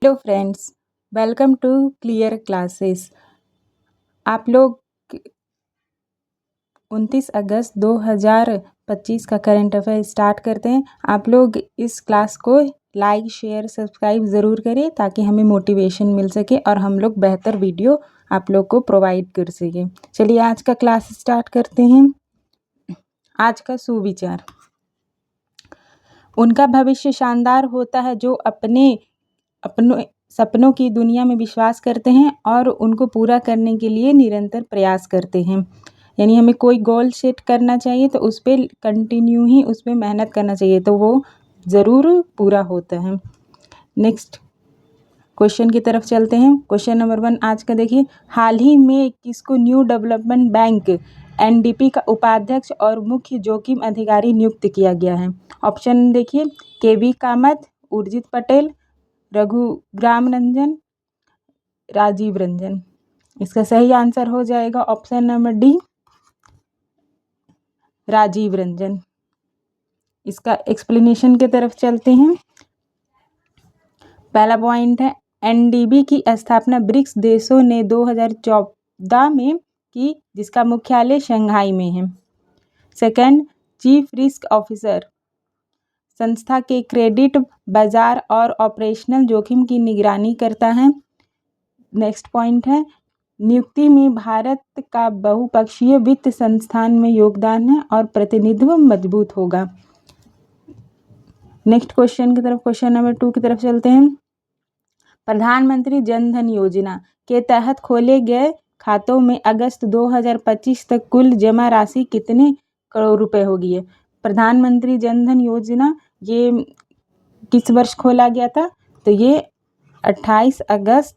Hello friends, welcome to clear classes. आप लोग 29 अगस्त 2025 का करंट अफेयर स्टार्ट करते हैं। आप लोग इस क्लास को लाइक शेयर सब्सक्राइब ज़रूर करें ताकि हमें मोटिवेशन मिल सके और हम लोग बेहतर वीडियो आप लोग को प्रोवाइड कर सकें। चलिए आज का क्लास स्टार्ट करते हैं। आज का सुविचार, उनका भविष्य शानदार होता है जो अपने सपनों की दुनिया में विश्वास करते हैं और उनको पूरा करने के लिए निरंतर प्रयास करते हैं। यानी हमें कोई गोल सेट करना चाहिए तो उस पर कंटिन्यू ही उस पर मेहनत करना चाहिए तो वो ज़रूर पूरा होता है। नेक्स्ट क्वेश्चन की तरफ चलते हैं। क्वेश्चन नंबर 1 आज का देखिए, हाल ही में किसको न्यू डेवलपमेंट बैंक एनडीपी का उपाध्यक्ष और मुख्य जोखिम अधिकारी नियुक्त किया गया है? ऑप्शन देखिए, केवी कामत, उर्जित पटेल, रघुराम रंजन, राजीव रंजन। इसका सही आंसर हो जाएगा option number D, Rajiv Ranjan. इसका एक्सप्लेनेशन की तरफ चलते हैं। पहला पॉइंट है, एनडीबी की स्थापना ब्रिक्स देशों ने 2014 में की जिसका मुख्यालय शंघाई में है। सेकंड, चीफ रिस्क ऑफिसर संस्था के क्रेडिट बाजार और ऑपरेशनल जोखिम की निगरानी करता है। नेक्स्ट पॉइंट है, नियुक्ति में भारत का बहुपक्षीय वित्त संस्थान में योगदान है और प्रतिनिधित्व मजबूत होगा। नेक्स्ट क्वेश्चन की तरफ, क्वेश्चन नंबर 2 की तरफ चलते हैं। प्रधानमंत्री जन धन योजना के तहत खोले गए खातों में अगस्त 2025 तक कुल जमा राशि कितने करोड़ रुपए होगी है? प्रधानमंत्री जन धन योजना ये किस वर्ष खोला गया था? तो ये 28 अगस्त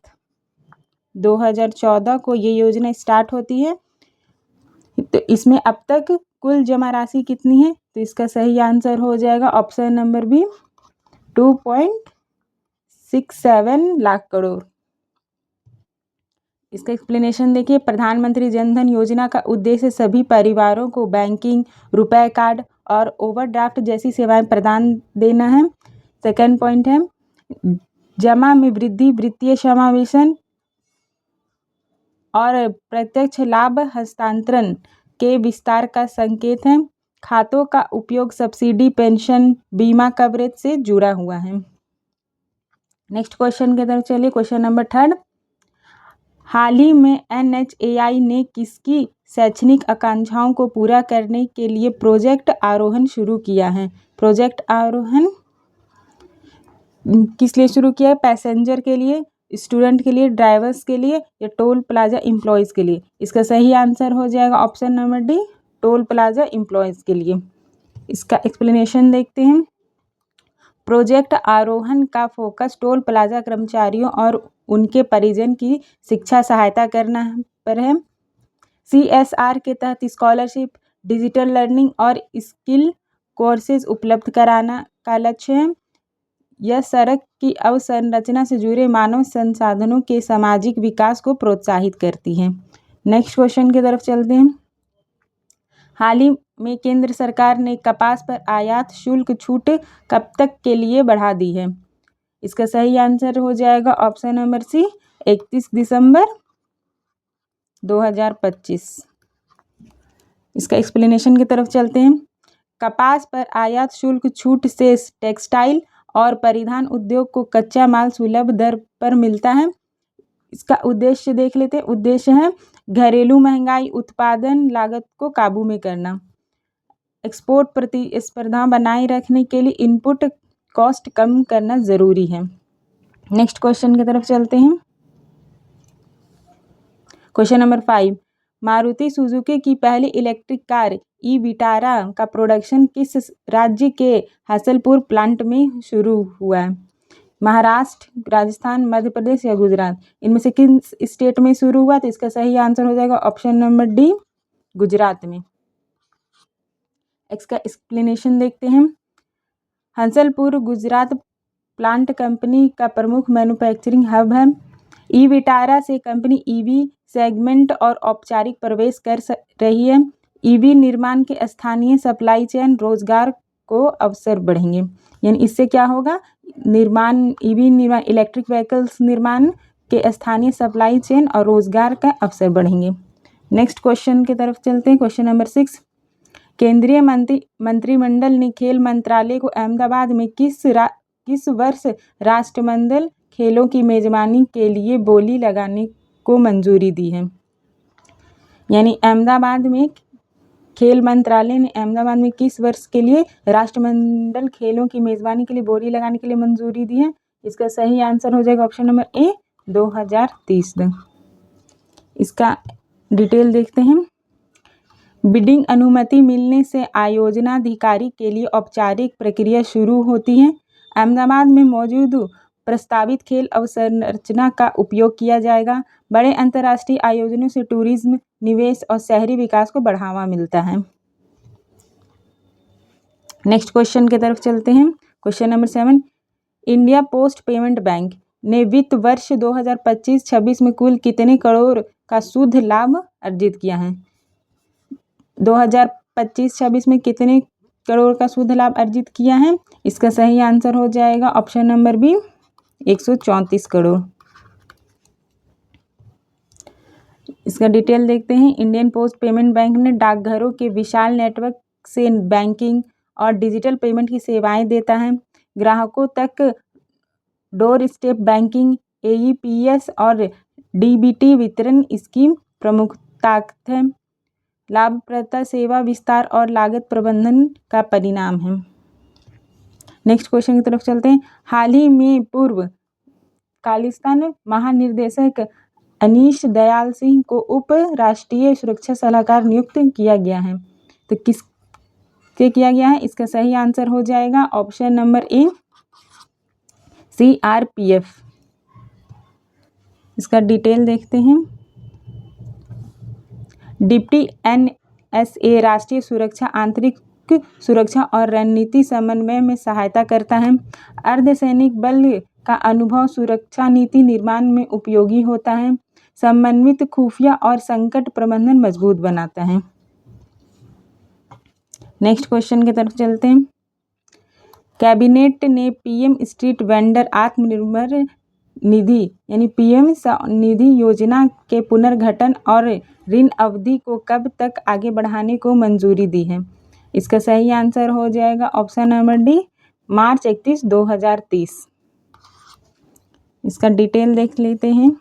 2014 को ये योजना स्टार्ट होती है। तो इसमें अब तक कुल जमा राशि कितनी है? तो इसका सही आंसर हो जाएगा option number B, 2.67 lakh crore. इसका एक्सप्लेनेशन देखिए, प्रधानमंत्री जन धन योजना का उद्देश्य सभी परिवारों को बैंकिंग, रुपए कार्ड और ओवरड्राफ्ट जैसी सेवाएं प्रदान देना है। सेकंड पॉइंट है, जमा में वृद्धि, वित्तीय समावेशन और प्रत्यक्ष लाभ हस्तांतरण के विस्तार का संकेत है। खातों का उपयोग सब्सिडी, पेंशन, बीमा कवरेज से जुड़ा हुआ है। नेक्स्ट क्वेश्चन की तरफ चलिए। क्वेश्चन नंबर 3, हाल ही में NHAI ने किसकी शैक्षणिक आकांक्षाओं को पूरा करने के लिए प्रोजेक्ट आरोहण शुरू किया है? प्रोजेक्ट आरोहण किस लिए शुरू किया है? पैसेंजर के लिए, स्टूडेंट के लिए, ड्राइवर्स के लिए या टोल प्लाजा एम्प्लॉयज़ के लिए? इसका सही आंसर हो जाएगा option number D, toll plaza employees के लिए। इसका एक्सप्लेनेशन देखते हैं। प्रोजेक्ट आरोहण का फोकस टोल प्लाजा कर्मचारियों और उनके परिजन की शिक्षा सहायता करना पर है। CSR के तहत स्कॉलरशिप, डिजिटल लर्निंग और स्किल कोर्सेज उपलब्ध कराना का लक्ष्य है। यह सड़क की अवसंरचना से जुड़े मानव संसाधनों के सामाजिक विकास को प्रोत्साहित करती है। नेक्स्ट क्वेश्चन की तरफ चलते हैं। हाल ही में केंद्र सरकार ने कपास पर आयात शुल्क छूट कब तक के लिए बढ़ा दी है? इसका सही आंसर हो जाएगा ऑप्शन नंबर सी, 31 दिसंबर 2025। इसका एक्सप्लेनेशन की तरफ चलते हैं। कपास पर आयात शुल्क छूट से टेक्सटाइल और परिधान उद्योग को कच्चा माल सुलभ दर पर मिलता है। इसका उद्देश्य देख लेते हैं। उद्देश्य है घरेलू महंगाई, उत्पादन लागत को काबू में करना, एक्सपोर्ट प्रतिस्पर्धा बनाए रखने के लिए इनपुट कॉस्ट कम करना ज़रूरी है। नेक्स्ट क्वेश्चन की तरफ चलते हैं। क्वेश्चन नंबर 5, मारुति सुजुकी की पहली इलेक्ट्रिक कार ई विटारा का प्रोडक्शन किस राज्य के हसनपुर प्लांट में शुरू हुआ है? महाराष्ट्र, राजस्थान, मध्य प्रदेश या गुजरात? इनमें से किन स्टेट में शुरू हुआ? तो इसका सही आंसर हो जाएगा ऑप्शन नंबर डी, गुजरात में। इसका एक्सप्लेनेशन देखते हैं। हंसलपुर गुजरात प्लांट कंपनी का प्रमुख मैन्युफैक्चरिंग हब है। ई विटारा से कंपनी ईवी सेगमेंट और औपचारिक प्रवेश कर रही है। ईवी निर्माण के स्थानीय सप्लाई चेन रोजगार को अवसर बढ़ेंगे। यानी इससे क्या होगा? निर्माण, ईवी निर्माण, इलेक्ट्रिक व्हीकल्स निर्माण के स्थानीय सप्लाई चेन और रोजगार का अवसर बढ़ेंगे। नेक्स्ट क्वेश्चन की तरफ चलते हैं। क्वेश्चन नंबर 6, केंद्रीय मंत्रिमंडल ने खेल मंत्रालय को अहमदाबाद में किस वर्ष राष्ट्रमंडल खेलों की मेजबानी के लिए बोली लगाने को मंजूरी दी है। यानी अहमदाबाद में खेल मंत्रालय ने अहमदाबाद में किस वर्ष के लिए राष्ट्रमंडल खेलों की मेजबानी के लिए बोली लगाने के लिए मंजूरी दी है। इसका सही आंसर हो जाएगा ऑप्शन नंबर ए, 2030 में। इसका डिटेल देखते हैं। बिडिंग अनुमति मिलने से आयोजनाधिकारी के लिए औपचारिक प्रक्रिया शुरू होती है। अहमदाबाद में मौजूद प्रस्तावित खेल अवसंरचना का उपयोग किया जाएगा। बड़े अंतर्राष्ट्रीय आयोजनों से टूरिज्म, निवेश और शहरी विकास को बढ़ावा मिलता है। नेक्स्ट क्वेश्चन की तरफ चलते हैं। Question number 7, India post payment bank ने वित्त वर्ष 2025-26 में कुल कितने करोड़ का शुद्ध लाभ अर्जित किया है। 2025-26 में कितने करोड़ का शुद्ध लाभ अर्जित किया है। इसका सही आंसर हो जाएगा ऑप्शन नंबर बी, 134 करोड़। इसका डिटेल देखते हैं। इंडियन पोस्ट पेमेंट बैंक ने डाकघरों के विशाल नेटवर्क से बैंकिंग और डिजिटल पेमेंट की सेवाएं देता है। ग्राहकों तक डोर स्टेप बैंकिंग, AEPS और DBT वितरण स्कीम प्रमुखता है। लाभप्रदता, सेवा विस्तार और लागत प्रबंधन का परिणाम है। नेक्स्ट क्वेश्चन की तरफ चलते हैं। हाल ही में पूर्व खालिस्तान महानिदेशक अनीश दयाल सिंह को उप राष्ट्रीय सुरक्षा सलाहकार नियुक्त किया गया है। तो किससे किया गया है। इसका सही आंसर हो जाएगा ऑप्शन नंबर ए, CRPF। इसका डिटेल देखते हैं। डिप्टी NSA राष्ट्रीय सुरक्षा, आंतरिक सुरक्षा और रणनीति समन्वय में सहायता करता है। अर्धसैनिक बल का अनुभव सुरक्षा नीति निर्माण में उपयोगी होता है। समन्वित खुफिया और संकट प्रबंधन मजबूत बनाता है। नेक्स्ट क्वेश्चन की तरफ चलते हैं। कैबिनेट ने PM street vendor Atmanirbhar Nidhi यानी PM निधि योजना के पुनर्गठन और ऋण अवधि को कब तक आगे बढ़ाने को मंजूरी दी है। इसका सही आंसर हो जाएगा ऑप्शन नंबर डी, मार्च 31, 2030। इसका डिटेल देख लेते हैं।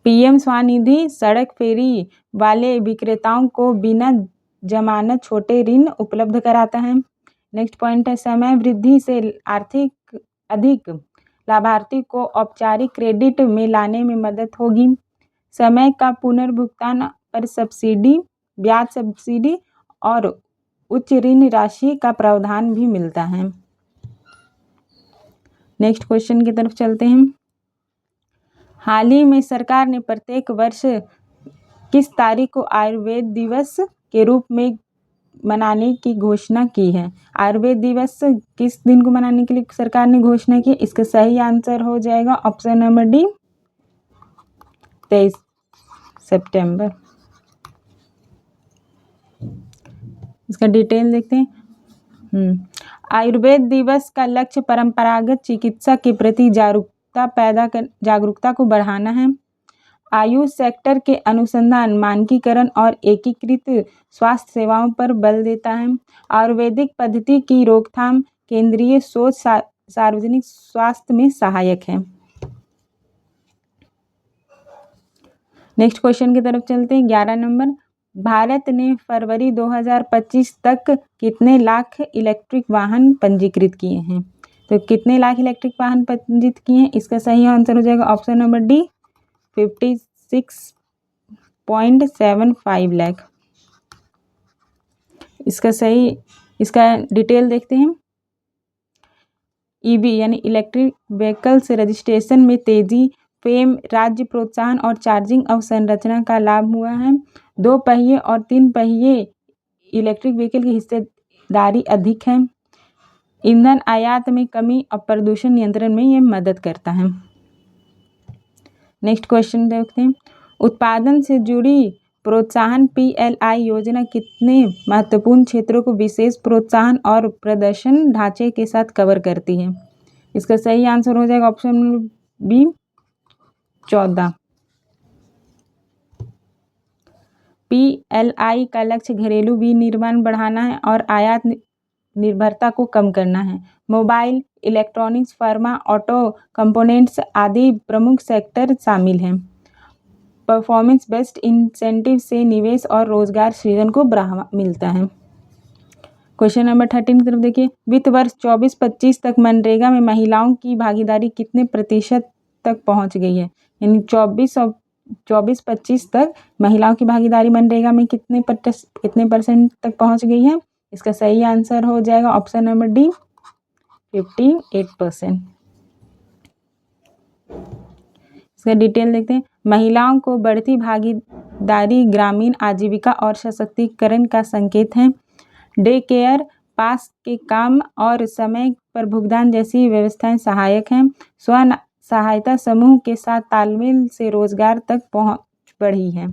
PM स्वनिधि सड़क फेरी वाले विक्रेताओं को बिना जमानत छोटे ऋण उपलब्ध कराता है। नेक्स्ट पॉइंट है, समय वृद्धि से आर्थिक अधिक लाभार्थी को औपचारिक क्रेडिट में लाने में मदद होगी। समय का पुनर्भुगतान पर सब्सिडी, ब्याज सब्सिडी और उच्च ऋण राशि का प्रावधान भी मिलता है। नेक्स्ट क्वेश्चन की तरफ चलते हैं। हाल ही में सरकार ने प्रत्येक वर्ष किस तारीख को आयुर्वेद दिवस के रूप में मनाने की घोषणा की है। आयुर्वेद दिवस किस दिन को मनाने के लिए सरकार ने घोषणा की। इसका सही आंसर हो जाएगा ऑप्शन नंबर डी, 23 सितंबर। इसका डिटेल देखते हैं। आयुर्वेद दिवस का लक्ष्य परंपरागत चिकित्सा के प्रति जागरूकता को बढ़ाना है। आयुष सेक्टर के अनुसंधान, मानकीकरण और एकीकृत स्वास्थ्य सेवाओं पर बल देता है। आयुर्वेदिक पद्धति की रोकथाम, केंद्रीय सोच सार्वजनिक स्वास्थ्य में सहायक है। नेक्स्ट क्वेश्चन की तरफ चलते हैं। 11 नंबर, भारत ने फरवरी 2025 तक कितने लाख इलेक्ट्रिक वाहन पंजीकृत किए हैं। तो कितने लाख इलेक्ट्रिक वाहन पंजीकृत किए हैं। इसका सही आंसर हो जाएगा ऑप्शन नंबर डी, 56.75 लाख। इसका डिटेल देखते हैं। EV यानी इलेक्ट्रिक व्हीकल्स रजिस्ट्रेशन में तेजी, फेम, राज्य प्रोत्साहन और चार्जिंग अवसंरचना का लाभ हुआ है। 2 पहिए और 3 पहिए इलेक्ट्रिक व्हीकल की हिस्सेदारी अधिक है। ईंधन आयात में कमी और प्रदूषण नियंत्रण में यह मदद करता है। नेक्स्ट क्वेश्चन देखते हैं। उत्पादन से जुड़ी प्रोत्साहन PLI योजना कितने महत्वपूर्ण क्षेत्रों को विशेष प्रोत्साहन और प्रदर्शन ढांचे के साथ कवर करती है? इसका सही आंसर हो जाएगा ऑप्शन बी 14। PLI का लक्ष्य घरेलू विनिर्माण बढ़ाना है और आयात निर्भरता को कम करना है। Mobile, electronics, pharma, auto components आदि प्रमुख सेक्टर शामिल हैं। परफॉर्मेंस बेस्ड इंसेंटिव से निवेश और रोजगार सृजन को बढ़ावा मिलता है। क्वेश्चन नंबर 13 की तरफ देखिए। वित्त वर्ष 24-25 तक मनरेगा में महिलाओं की भागीदारी कितने प्रतिशत तक पहुंच गई है? यानी 24-25 तक महिलाओं की भागीदारी मनरेगा में कितने परसेंट तक पहुंच गई है? इसका सही आंसर हो जाएगा ऑप्शन नंबर डी 58%। इसका डिटेल देखते हैं। महिलाओं को बढ़ती भागीदारी ग्रामीण आजीविका और सशक्तिकरण का संकेत है। डे केयर, पास के काम और समय पर भुगतान जैसी व्यवस्थाएं सहायक हैं। स्व सहायता समूह के साथ तालमेल से रोजगार तक पहुंच बढ़ी है।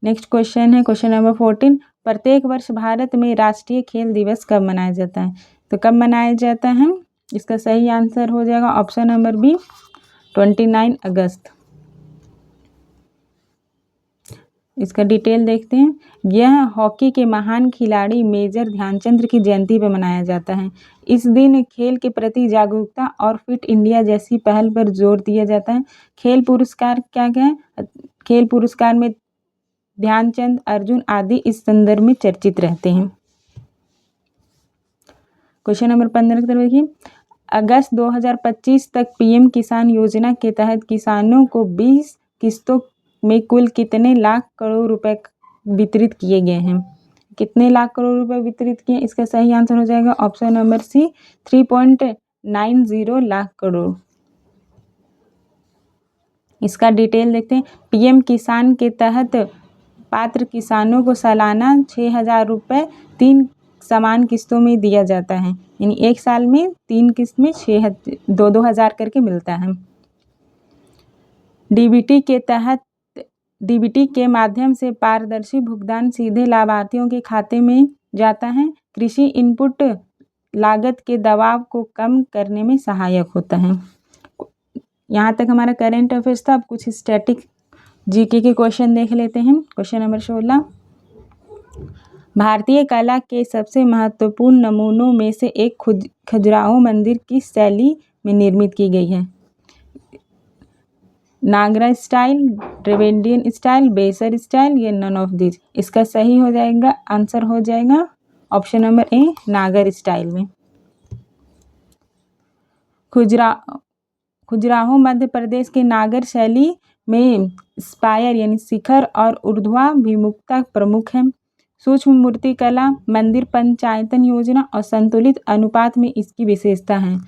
नेक्स्ट क्वेश्चन है क्वेश्चन नंबर 14। प्रत्येक वर्ष भारत में राष्ट्रीय खेल दिवस कब मनाया जाता है? तो कब मनाया जाता है? इसका सही आंसर हो जाएगा ऑप्शन नंबर बी 29 अगस्त। इसका डिटेल देखते हैं। यह हॉकी के महान खिलाड़ी मेजर ध्यानचंद की जयंती पर मनाया जाता है। इस दिन खेल के प्रति जागरूकता और फिट इंडिया जैसी पहल पर जोर दिया जाता है। खेल पुरस्कार क्या क्या है? खेल पुरस्कार में ध्यानचंद, अर्जुन आदि इस संदर्भ में चर्चित रहते हैं। क्वेश्चन नंबर 15 की तरफ देखिए। अगस्त 2025 तक पीएम किसान योजना के तहत किसानों को 20 किस्तों में कुल कितने लाख करोड़ रुपए वितरित किए गए हैं? कितने लाख करोड़ रुपए वितरित किए? इसका सही आंसर हो जाएगा option number C 3.90 lakh crore. इसका डिटेल देखते हैं। पीएम किसान के तहत पात्र किसानों को सालाना 6,000 रुपये 3 समान किस्तों में दिया जाता है। यानी एक साल में 3 किस्त में 2,000 करके मिलता है। डीबीटी के माध्यम से पारदर्शी भुगतान सीधे लाभार्थियों के खाते में जाता है। कृषि इनपुट लागत के दबाव को कम करने में सहायक होता है। यहाँ तक हमारा करेंट अफेयर्स था। अब कुछ स्टैटिक जीके के क्वेश्चन देख लेते हैं। Question number 16। भारतीय कला के सबसे महत्वपूर्ण नमूनों में से एक खजुराहो मंदिर किस शैली में निर्मित की गई है? नागरा स्टाइल, ड्रेविडियन स्टाइल, बेसर स्टाइल या नन ऑफ दिस? इसका सही हो जाएगा आंसर हो जाएगा ऑप्शन नंबर ए नागर स्टाइल में। खजुराहो मध्य प्रदेश के नागर शैली में स्पायर यानी शिखर और ऊर्ध्वाभिमुखता प्रमुख है। सूक्ष्म मूर्ति कला, मंदिर पंचायतन योजना और संतुलित अनुपात में इसकी विशेषता है।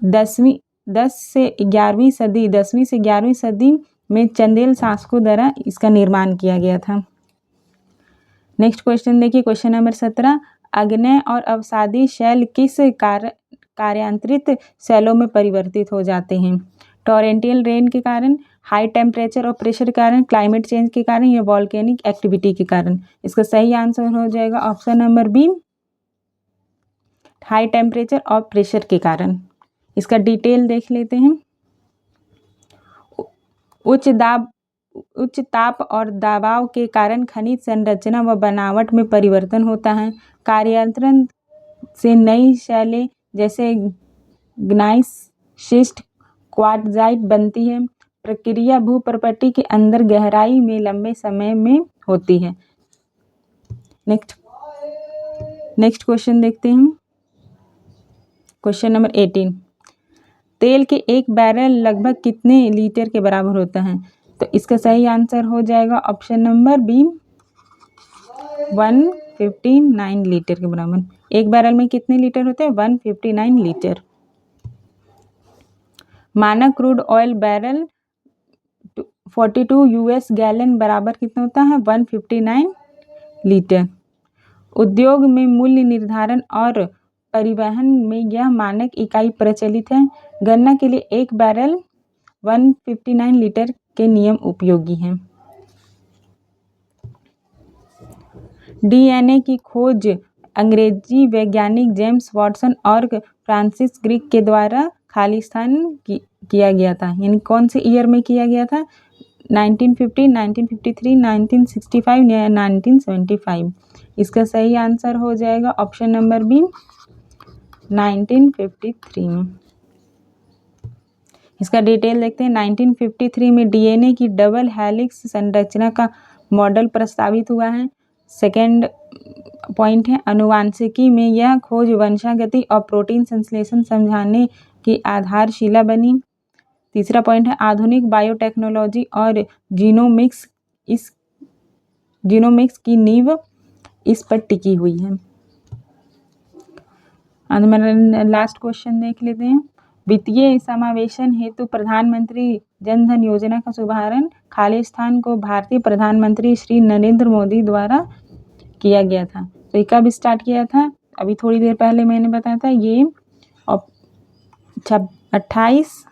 10वीं से 11वीं सदी में चंदेल शासकों द्वारा इसका निर्माण किया गया था। नेक्स्ट क्वेश्चन देखिए क्वेश्चन नंबर 17। आग्नेय और अवसादी शैल किस कार्यांतरित शैलों में परिवर्तित हो जाते हैं? टॉरेंटियल रेन के कारण, हाई टेम्परेचर और प्रेशर के कारण, क्लाइमेट चेंज के कारण या वॉल्केनिक एक्टिविटी के कारण? इसका सही आंसर हो जाएगा option number B high temperature और प्रेशर के कारण। इसका डिटेल देख लेते हैं। उच्च ताप और दबाव के कारण खनिज संरचना व बनावट में परिवर्तन होता है। कार्यांतरण से नई शैलें जैसे ग्नाइस, शिस्ट, क्वार्टजाइट बनती है। प्रक्रिया भूप्रपट्टी के अंदर गहराई में लंबे समय में होती है। नेक्स्ट क्वेश्चन देखते हैं। Question number 18। तेल के एक बैरल लगभग कितने लीटर के बराबर होता है? तो इसका सही आंसर हो जाएगा ऑप्शन नंबर बी 159 लीटर के बराबर। एक बैरल में कितने लीटर होते हैं? 159 लीटर। मानक crude oil barrel 42 US gallon बराबर कितना होता है? 159 लीटर। उद्योग में मूल्य निर्धारण और परिवहन में यह मानक इकाई प्रचलित है। गन्ना के लिए एक बैरल 159 लीटर के नियम उपयोगी हैं। डीएनए की खोज अंग्रेजी वैज्ञानिक जेम्स वाटसन और फ्रांसिस क्रिक के द्वारा खालिस्तान किया गया था। यानी कौन से ईयर में किया गया था? 1950, 1953, 1965 या 1975। इसका सही आंसर हो जाएगा ऑप्शन नंबर बी 1953 में। इसका डिटेल देखते हैं। 1953 में डीएनए की डबल हेलिक्स संरचना का मॉडल प्रस्तावित हुआ है। सेकेंड पॉइंट है आनुवांशिकी में यह खोज वंशागति और प्रोटीन संश्लेषण समझाने की आधारशिला बनी। तीसरा पॉइंट है आधुनिक बायोटेक्नोलॉजी और जीनोमिक्स की नींव इस पर टिकी हुई है। लास्ट क्वेश्चन देख लेते हैं। वित्तीय समावेशन हेतु प्रधानमंत्री जन धन योजना का शुभारंभ खालिस्तान को भारतीय प्रधानमंत्री श्री नरेंद्र मोदी द्वारा किया गया था। तो ये कब स्टार्ट किया था? अभी थोड़ी देर पहले मैंने बताया था, ये 28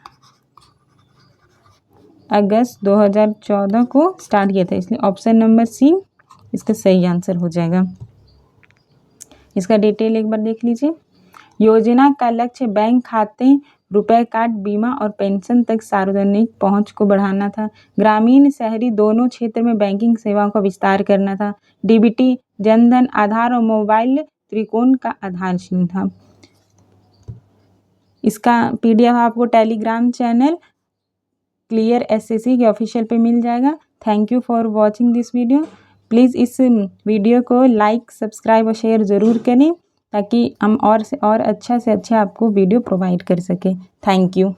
अगस्त 2014 को स्टार्ट किया था, इसलिए ऑप्शन नंबर सी इसका सही आंसर हो जाएगा। इसका डिटेल एक बार देख लीजिए। योजना का लक्ष्य बैंक खाते, रुपए कार्ड, बीमा और पेंशन तक सार्वजनिक पहुंच को बढ़ाना था। ग्रामीण शहरी दोनों क्षेत्र में बैंकिंग सेवाओं का विस्तार करना था। डीबीटी, जनधन, आधार और मोबाइल त्रिकोण का आधारशिला था। इसका पीडीएफ आपको टेलीग्राम चैनल क्लियर एसएससी के ऑफिशियल पे मिल जाएगा। Thank you for watching this video. Please इस वीडियो को लाइक, सब्सक्राइब और शेयर ज़रूर करें ताकि हम और से और अच्छा आपको वीडियो प्रोवाइड कर सकें। Thank you.